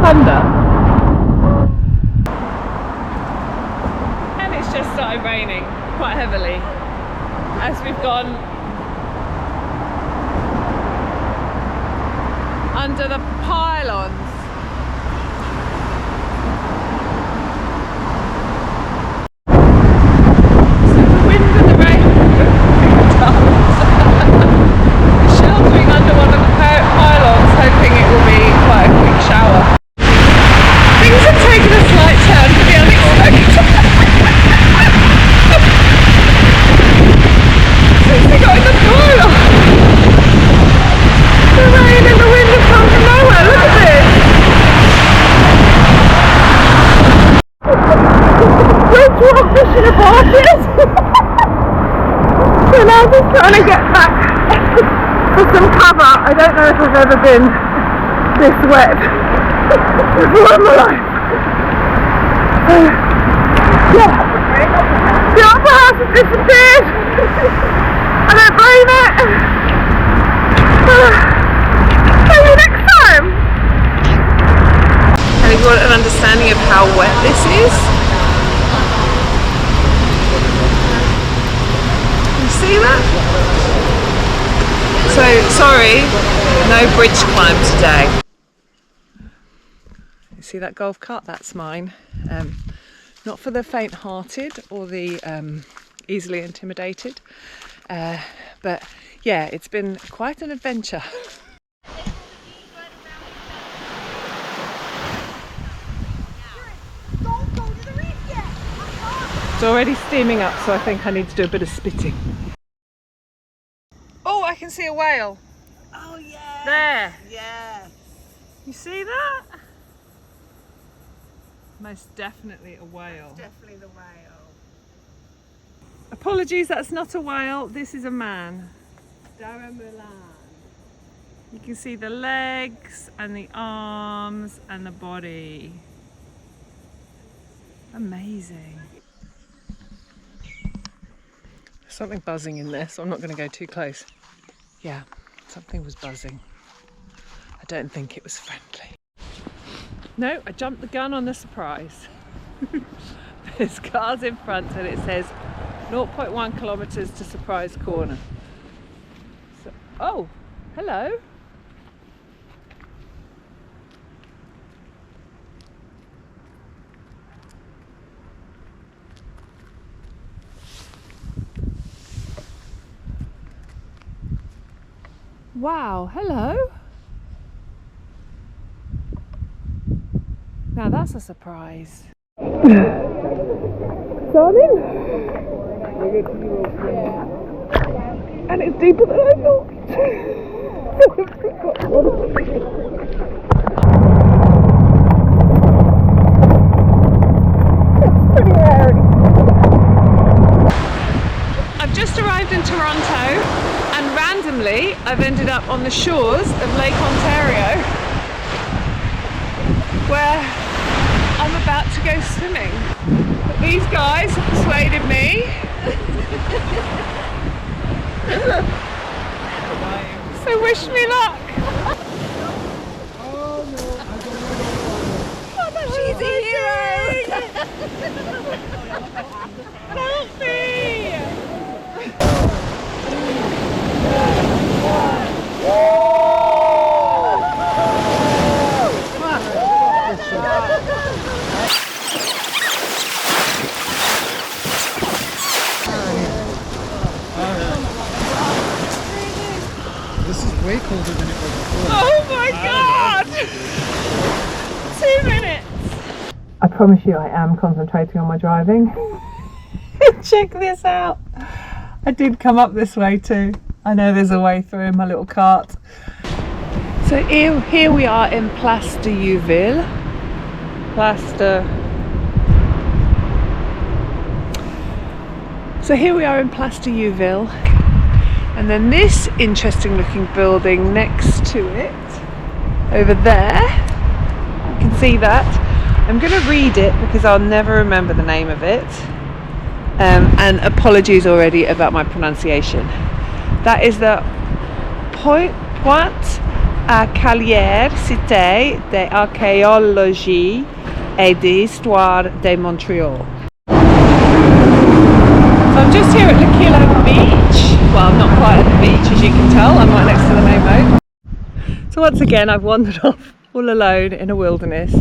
Thunder. And it's just started raining quite heavily as we've gone under the pylons. So the wind and the rain sheltering under one of the pylons, hoping it will be quite a quick shower. Things have taken a slight turn for the unexpected. Since we got in the pylon, the rain and the wind have come from nowhere. Look at this. Which one fishing aborted? So now I'm just trying to get back for some cover. I don't know if I've ever been this wet before in my life. Yeah. The upper house has disappeared. I don't blame it. Maybe next time. Have you got an understanding of how wet this is? You see that? So, sorry, no bridge climb today. You see that golf cart? That's mine. Not for the faint-hearted or the easily intimidated. But yeah, it's been quite an adventure. It's already steaming up, so I think I need to do a bit of spitting. Oh, I can see a whale. Oh yeah. There. Yeah. You see that? Most definitely a whale. That's definitely the whale. Apologies, that's not a whale. This is a man. Milan. You can see the legs and the arms and the body. Amazing. There's something buzzing in there, so I'm not going to go too close. Yeah, something was buzzing. I don't think it was friendly. No, I jumped the gun on the surprise. There's cars in front and it says 0.1 kilometres to Surprise Corner. So, oh, hello. Wow, hello. Now that's a surprise. Darling? Yeah. And it's deeper than I thought. Pretty rare. I've just arrived in Toronto and randomly I've ended up on the shores of Lake Ontario, where I'm about to go swimming. But these guys have persuaded me. So wish me luck. Oh no, I don't know. She's a hero. Help me. This is way colder than it was before. Oh my god! 2 minutes! I promise you I am concentrating on my driving. Check this out. I did come up this way too. I know there's a way through in my little cart. So here we are in Place de Youville. So here we are in Place de Youville. And then this interesting looking building next to it, over there, you can see that. I'm going to read it because I'll never remember the name of it. And apologies already about my pronunciation. That is the Pointe à Calière Cité d'Archéologie et d'Histoire de Montréal. So I'm just here at L'Aquila Beach. Well, I'm not quite at the beach, as you can tell. I'm right next to the main boat. So once again, I've wandered off all alone in a wilderness.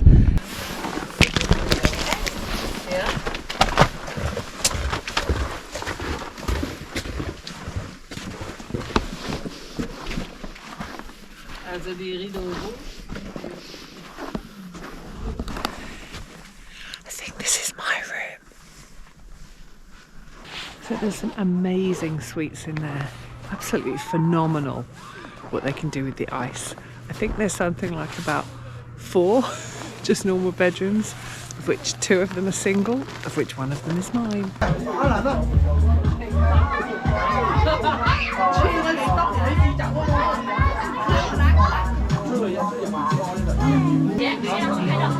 I think this is my room. So there's some amazing suites in there. Absolutely phenomenal what they can do with the ice. I think there's something like about 4 just normal bedrooms, of which 2 of them are single, of which one of them is mine.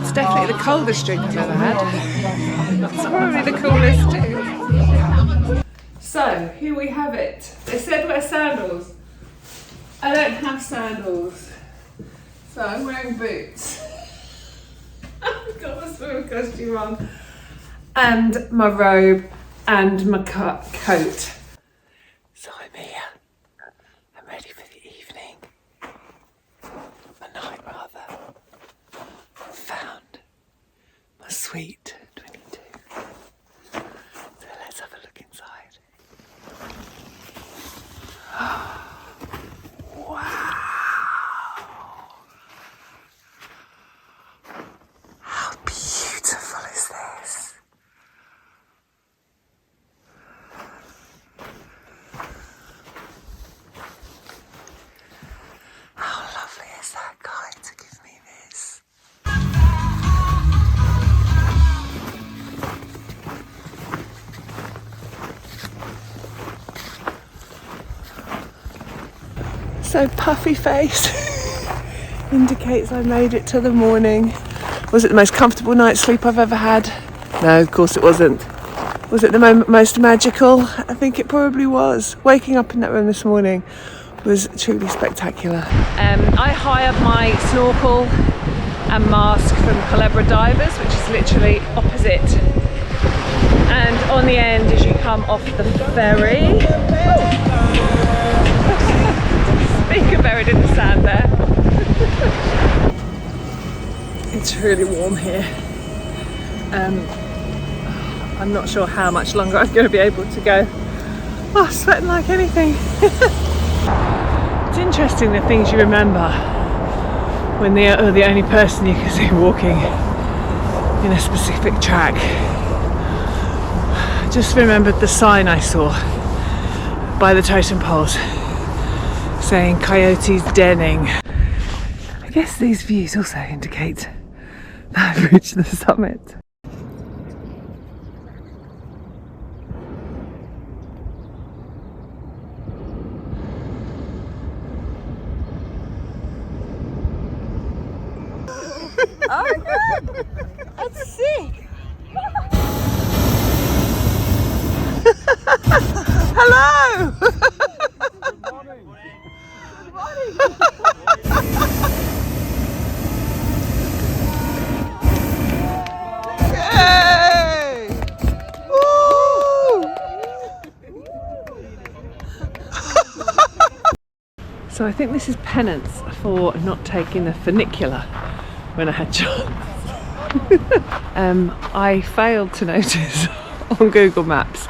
It's definitely the coldest drink I've ever had. It's probably the coolest too. So, here we have it. They said wear sandals. I don't have sandals. So I'm wearing boots. I've got my swimming costume on. And my robe and my coat. So I'm here. I'm ready for the evening. A night rather. Found my sweet 22. So let's have a look inside. Wow! How beautiful is this? How lovely is that guy to give me this? So puffy face indicates I made it to the morning. Was it the most comfortable night's sleep I've ever had? No, of course it wasn't. Was it the most magical? I think it probably was. Waking up in that room this morning was truly spectacular. I hired my snorkel and mask from Culebra Divers, which is literally opposite. And on the end, as you come off the ferry, speaker buried in the sand there. It's really warm here. I'm not sure how much longer I'm going to be able to go. Oh, sweating like anything. It's interesting the things you remember when you're the only person you can see walking in a specific track. I just remembered the sign I saw by the totem poles saying Coyotes Denning. I guess these views also indicate that I've reached the summit. Oh my god! That's sick! Hello! Good morning. Good morning! Yay! Woo! So I think this is penance for not taking the funicular when I had Johnston. I failed to notice on Google Maps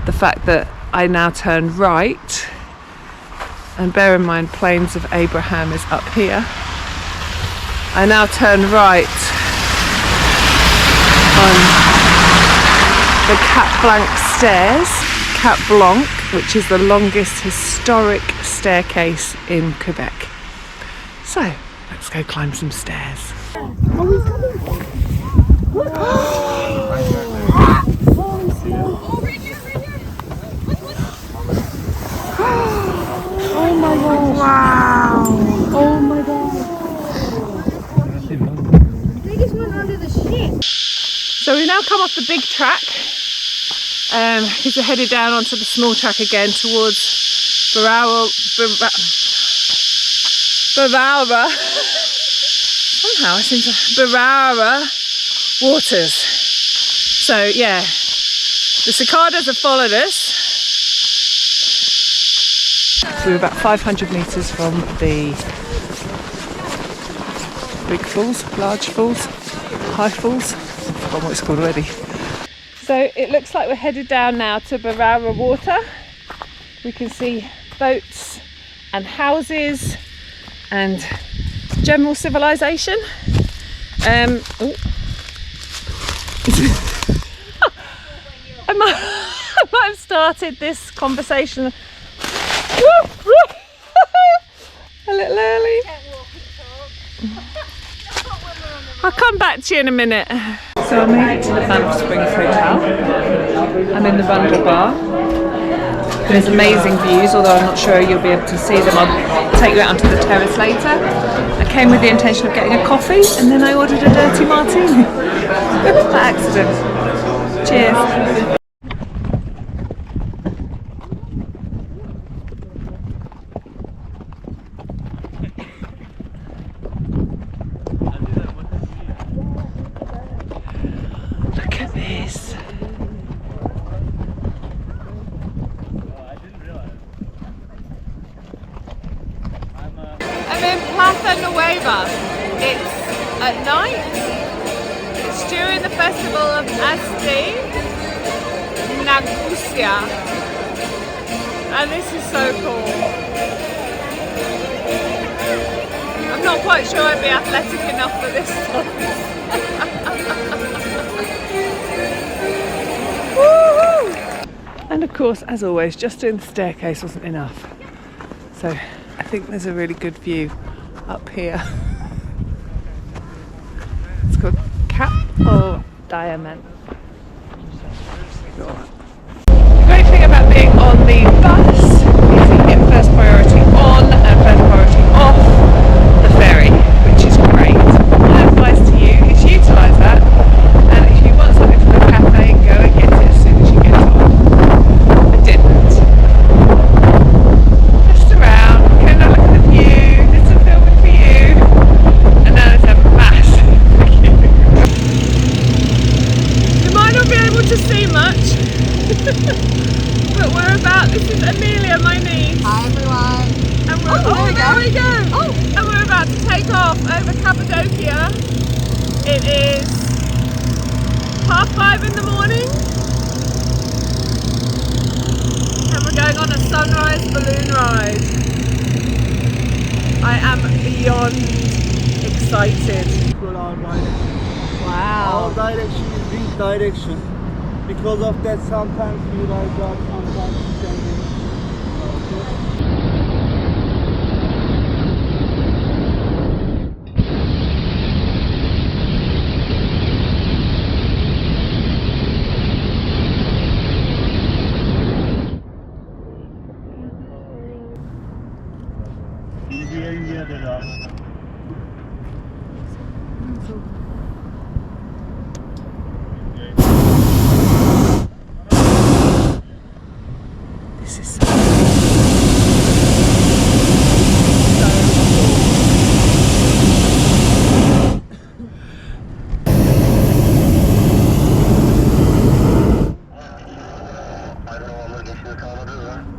the fact that I now turn right, and bear in mind Plains of Abraham is up here. I now turn right on the Cap Blanc stairs, Cap Blanc, which is the longest historic staircase in Quebec. So let's go climb some stairs. Wow! Oh my god! They just went under the ship. So we've now come off the big track because we're headed down onto the small track again towards Berwowra. Somehow I seem to Berwowra waters. So yeah, the cicadas have followed us. So we're about 500 metres from the big falls, large falls, high falls. I've forgotten what it's called already. So it looks like we're headed down now to Berwowra water. We can see boats and houses and general civilization. I might have started this conversation a little early. I'll come back to you in a minute. So I made it to the Banff Springs Hotel. I'm in the Bundle Bar. There's amazing views, although I'm not sure you'll be able to see them. I'll take you out onto the terrace later. I came with the intention of getting a coffee and then I ordered a dirty martini. By accident. Cheers. Look at this. I'm in Plaza Nueva. It's at night. It's during the festival of Nagusia. And this is so cool. I'm not quite sure I'd be athletic enough for this stuff. And of course, as always, just doing the staircase wasn't enough. So I think there's a really good view up here. It's called Cappadocia. The great thing about being on the bus is you can get first priority on and first priority off the ferry, which is great. My advice to you is utilise that, and if you want something from the cafe, go and get it as soon as you get on. I didn't. Just around, going to look at the view, did some filming for you, and now there's a massive queue. You might not be able to see much, but we're about, this is Amelia, my niece. Hi everyone. And we're, there we go. Oh, and we're about to take off over Cappadocia. It is 5:30 in the morning. And we're going on a sunrise balloon ride. I am beyond excited. Wow. Our direction is wind direction. Because of that, sometimes we ride up, sometimes we can This is so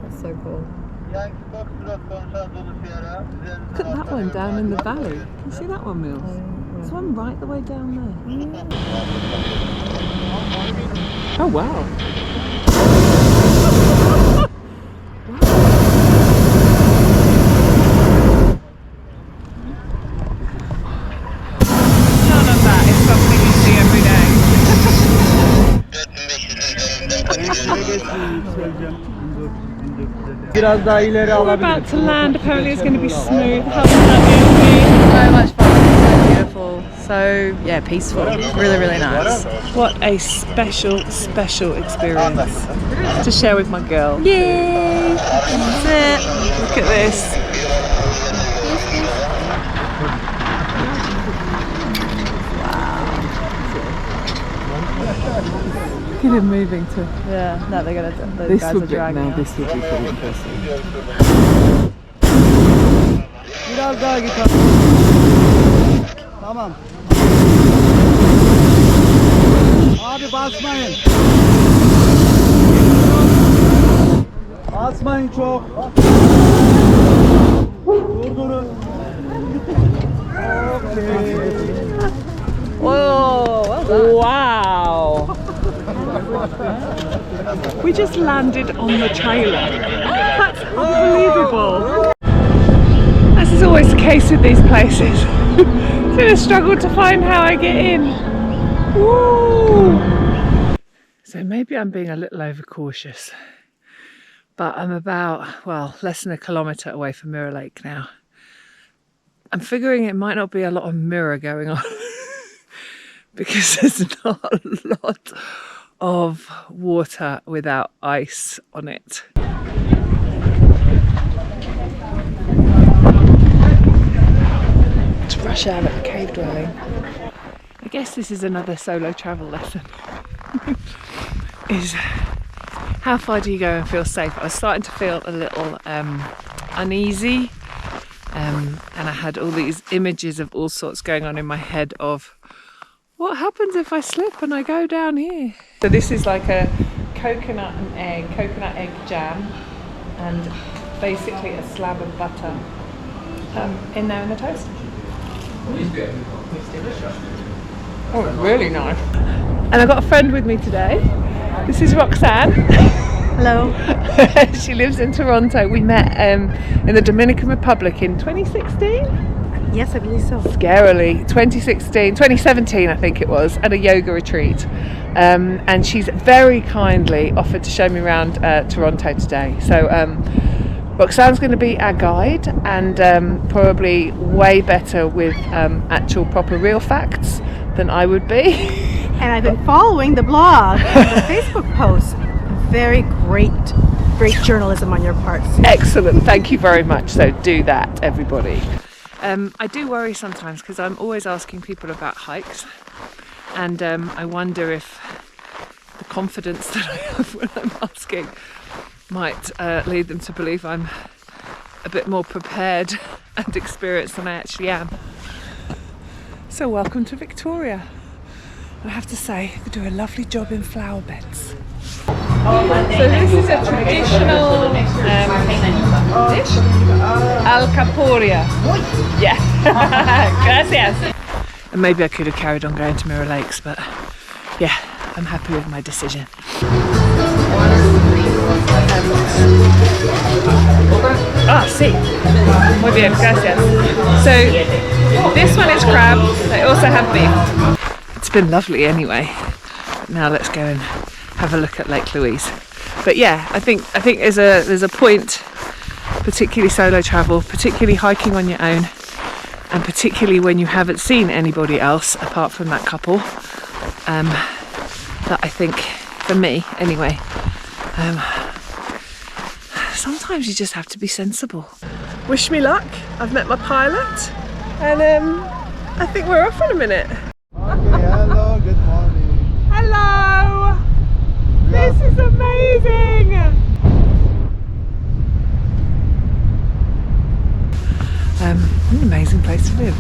That's so cool. Look at that one down in the valley. Can you see that one, Mills? There's one right the way down there. Oh wow. None of that is something you see every day. biraz daha ileri We're alabiliriz. about to land. Apparently it's going to be smooth. How does that feel? So much fun. So beautiful. So yeah, peaceful. Really, really nice. What a special experience to share with my girl. Yay! That's it. Look at this. at him moving to. Yeah, no, they're gonna. The This guys would are be dragging now. us. This would be pretty impressive. Biraz daha git. Tamam. Abi basmayın. Basmayın çok. Durdurun. Whoa! Wow! We just landed on the trailer. That's unbelievable. As is always the case with these places, it's been a struggle to find how I get in. Woo! So maybe I'm being a little overcautious, but I'm about, well, less than a kilometre away from Mirror Lake now. I'm figuring it might not be a lot of mirror going on because there's not a lot of water without ice on it. It's rush hour at the cave dwelling. I guess this is another solo travel lesson. Is how far do you go and feel safe? I was starting to feel a little uneasy. And I had all these images of all sorts going on in my head of what happens if I slip and I go down here. So this is like a coconut egg jam, and basically a slab of butter in there in the toast. Oh, it's really nice. And I've got a friend with me today. This is Roxanne. Hello. She lives in Toronto. We met in the Dominican Republic in 2016? Yes, I believe so. Scarily. 2017 I think it was, at a yoga retreat. And she's very kindly offered to show me around Toronto today. So Roxanne's going to be our guide, and probably way better with actual proper real facts than I would be. And I've been following the blog, the Facebook posts. Very great journalism on your part. Excellent, thank you very much. So do that, everybody. I do worry sometimes because I'm always asking people about hikes, and I wonder if the confidence that I have when I'm asking might lead them to believe I'm a bit more prepared and experienced than I actually am. So welcome to Victoria. I have to say, they do a lovely job in flower beds. So this is a traditional dish, alcaporia. Yeah, gracias. And maybe I could have carried on going to Mirror Lakes, but yeah, I'm happy with my decision. Sí. Muy bien, gracias. So this one is crab. They also have beef. It's been lovely anyway. But now let's go and have a look at Lake Louise. But yeah, I think there's a point, particularly solo travel, particularly hiking on your own, and particularly when you haven't seen anybody else apart from that couple, that I think, for me anyway, sometimes you just have to be sensible. Wish me luck. I've met my pilot, and I think we're off in a minute. Okay, hello, good morning. Hello! This is amazing! An amazing place to live.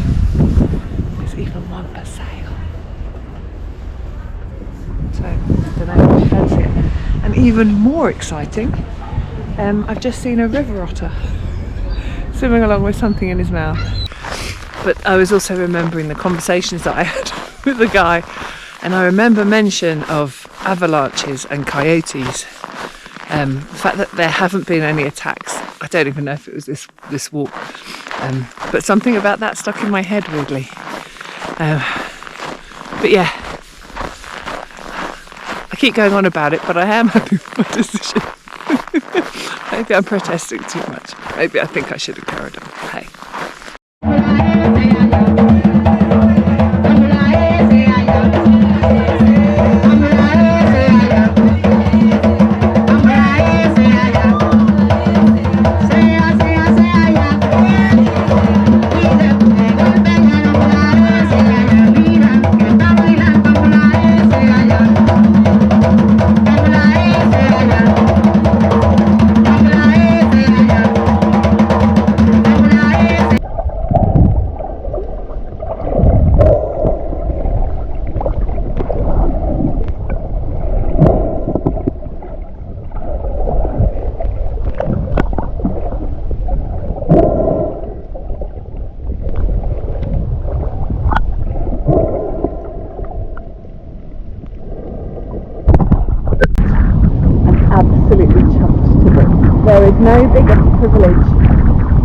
There's even one for sale. So, I don't know if you fancy it. And even more exciting, I've just seen a river otter swimming along with something in his mouth. But I was also remembering the conversations that I had with the guy, and I remember mention of avalanches and coyotes. The fact that there haven't been any attacks. I don't even know if it was this walk, but something about that stuck in my head weirdly. But yeah, I keep going on about it, but I am happy with my decision. Maybe I'm protesting too much. Maybe I think I should have carried on. Hey. no bigger privilege,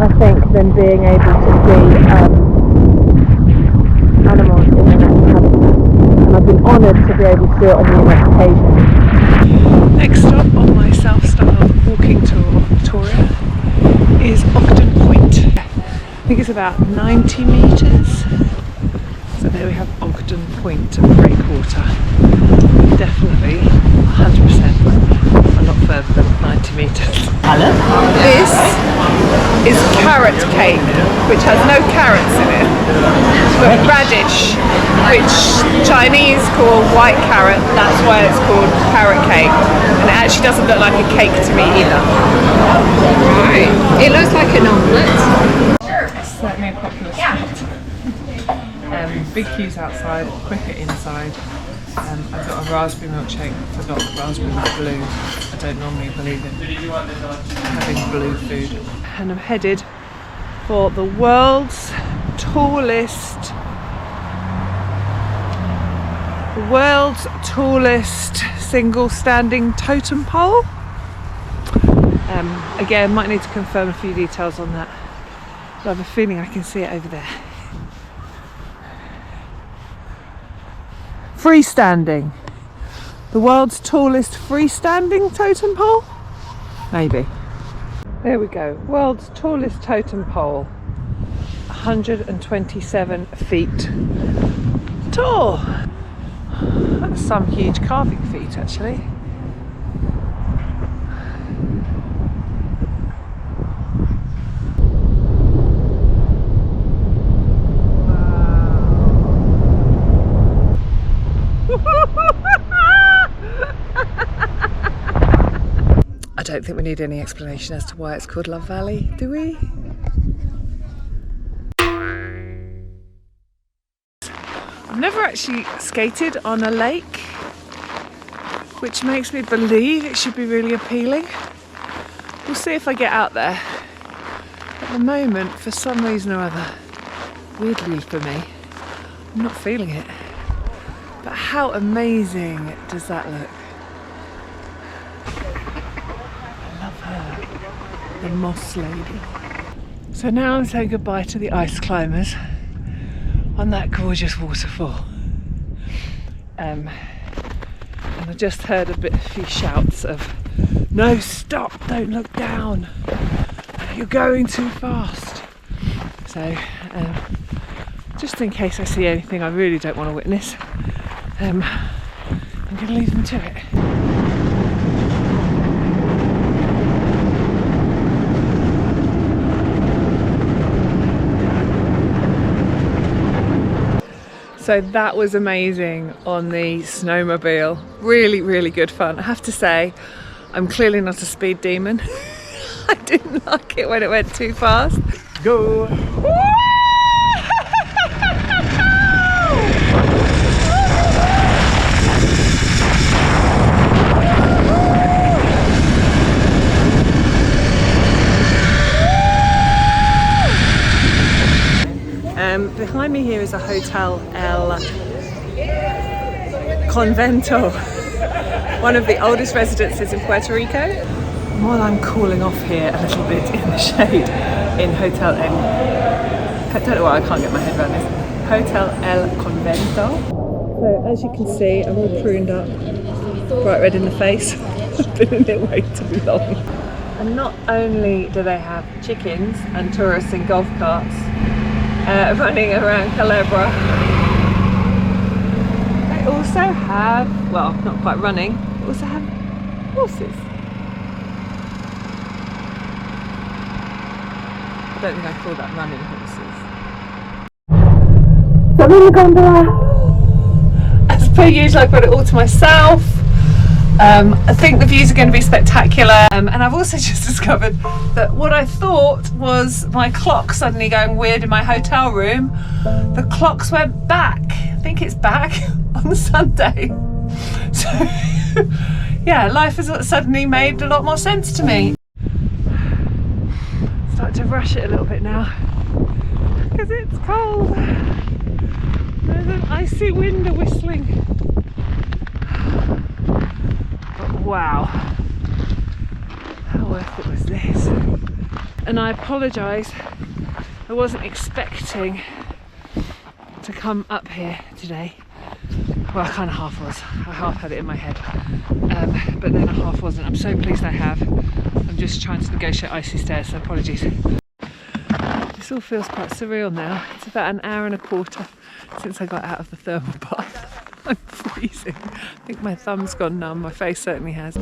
I think, than being able to see animals in their natural habitat. And I've been honoured to be able to do it on numerous occasions. Next stop on my self-styled walking tour of Victoria is Ogden Point. I think it's about 90 metres. So there we have Ogden Point breakwater. Definitely 100% a lot further than 90 metres. This is carrot cake, which has no carrots in it, but radish, which Chinese call white carrot. That's why it's called carrot cake. And it actually doesn't look like a cake to me either. Right. It looks like an omelette. It's certainly a popular spot. Big queues outside, quicker inside. I've got a raspberry milkshake. Forgot that raspberry was blue. I don't normally believe in having blue food. And I'm headed for the world's tallest single standing totem pole. Again, might need to confirm a few details on that, but I have a feeling I can see it over there. Freestanding. The world's tallest freestanding totem pole? Maybe. There we go. World's tallest totem pole. 127 feet tall. That's some huge carving feat, actually. I don't think we need any explanation as to why it's called Love Valley, do we? I've never actually skated on a lake, which makes me believe it should be really appealing. We'll see if I get out there. At the moment, for some reason or other, weirdly for me, I'm not feeling it. But how amazing does that look? The moss lady. So now I'm saying goodbye to the ice climbers on that gorgeous waterfall. And I just heard a few shouts of, "No, stop, don't look down, you're going too fast." So just in case I see anything I really don't want to witness, I'm going to leave them to it. So that was amazing on the snowmobile. Really, really good fun. I have to say, I'm clearly not a speed demon. I didn't like it when it went too fast. Go! Behind me here is a Hotel El Convento, one of the oldest residences in Puerto Rico. And while I'm cooling off here a little bit in the shade in Hotel El, I don't know why I can't get my head around this, Hotel El Convento. So as you can see, I'm all pruned up, bright red in the face. I've been in it way too long. And not only do they have chickens and tourists in golf carts running around Calabria, they also have, well, not quite running, they also have horses. I don't think I call that running horses. So I'm in the gondola. As per usual, I've got it all to myself. I think the views are going to be spectacular, and I've also just discovered that what I thought was my clock suddenly going weird in my hotel room, the clocks went back. I think it's back on Sunday. So yeah, life has suddenly made a lot more sense to me. Start to rush it a little bit now because it's cold. There's an icy wind whistling. Wow, how worth it was this? and I apologise. I wasn't expecting to come up here today. Well, I kind of half was. I half had it in my head, but then I half wasn't. I'm so pleased I have. I'm just trying to negotiate icy stairs, so apologies. This all feels quite surreal now. It's about an hour and a quarter since I got out of the thermal bath. I'm freezing. I think my thumb's gone numb. My face certainly has.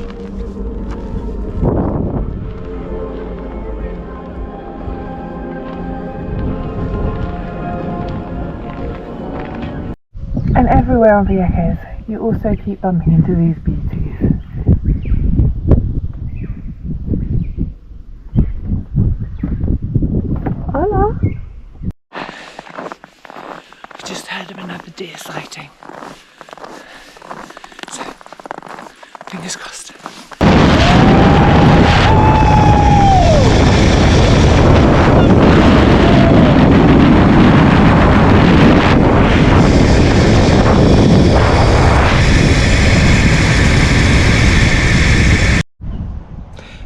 And everywhere on Vieques, you also keep bumping into these beauties. Hola! I've just heard of another deer sighting. So, fingers crossed.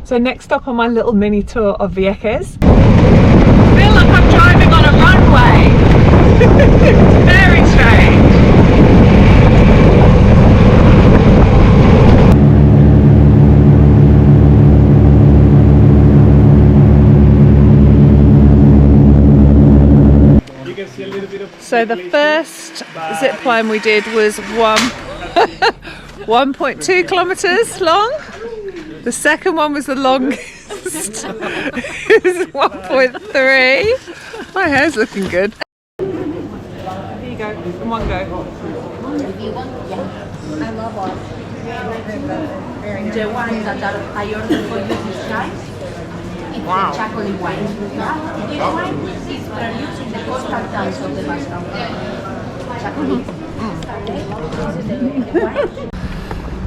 So next stop on my little mini tour of Vieques. I feel like I'm driving on a runway. Very strange. You can see a little bit of. So the first zip line we did was 1.2 kilometres long. The second one was the longest. It was 1.3. My hair's looking good. Here you go, in one go. If you want, yeah. I love all. The wine that I ordered for you this time, it's the chocolate wine. This wine is produced in the coastal towns of the Basque Country. Chocolate. This is the wine.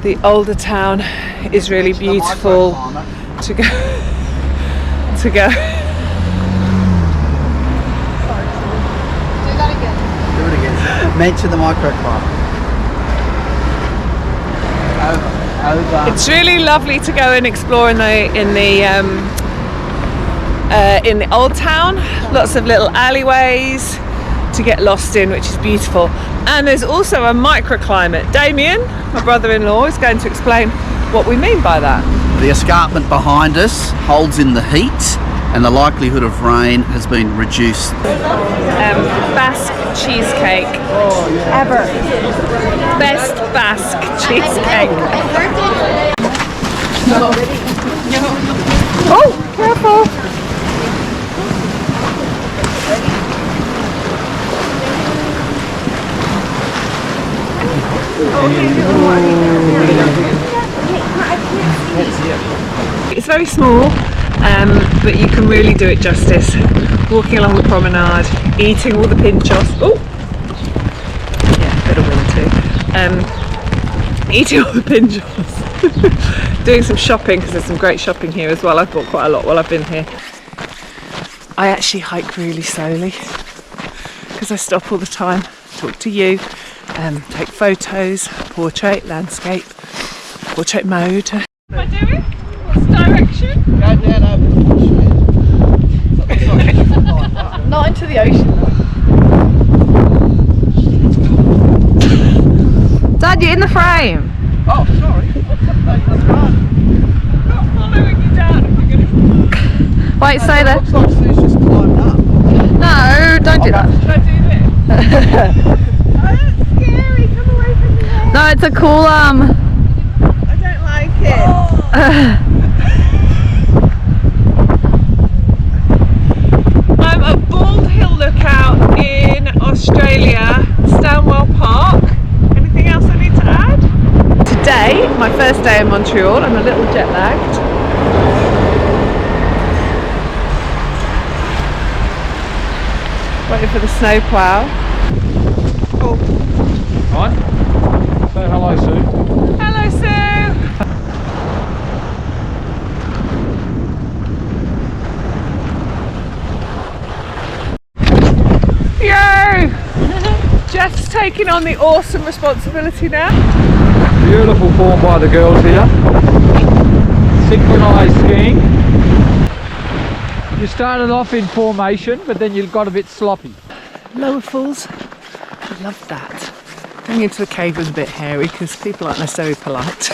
The older town is really beautiful to go. Do that again. Do it again. Mention the microclimate. Over. It's really lovely to go and explore in the old town. Lots of little alleyways to get lost in, which is beautiful. And there's also a microclimate. Damien, my brother-in-law, is going to explain what we mean by that. The escarpment behind us holds in the heat and the likelihood of rain has been reduced. Basque cheesecake ever. Best Basque cheesecake. Oh, careful. It's very small, but you can really do it justice. Walking along the promenade, eating all the pinchos. Oh, yeah, bit of wind too. Eating all the pinchos. Doing some shopping, because there's some great shopping here as well. I've bought quite a lot while I've been here. I actually hike really slowly because I stop all the time, talk to you, take photos, portrait, landscape, portrait mode. What am I doing? What's the direction? Go down over the bush. Not into the ocean. Dad, you're in the frame. Oh, sorry. I'm not following you down if you're going to... Wait, stay there. Looks like Sue's just climbed up. No, don't do that. Should I do this? Oh, that's scary. Come away from me. No, it's a cool I don't like it. I'm at Bald Hill Lookout in Australia, Stanwell Park. Anything else I need to add? Today, my first day in Montreal, I'm a little jet lagged. Waiting for the snow plough. Oh. Right. Say hello, Sue. Hello, Sue. Yo! Jeff's taking on the awesome responsibility now. Beautiful form by the girls here. Synchronised skiing. You started off in formation, but then you got a bit sloppy. Lower falls. I love that. Going into the cave was a bit hairy because people aren't necessarily polite.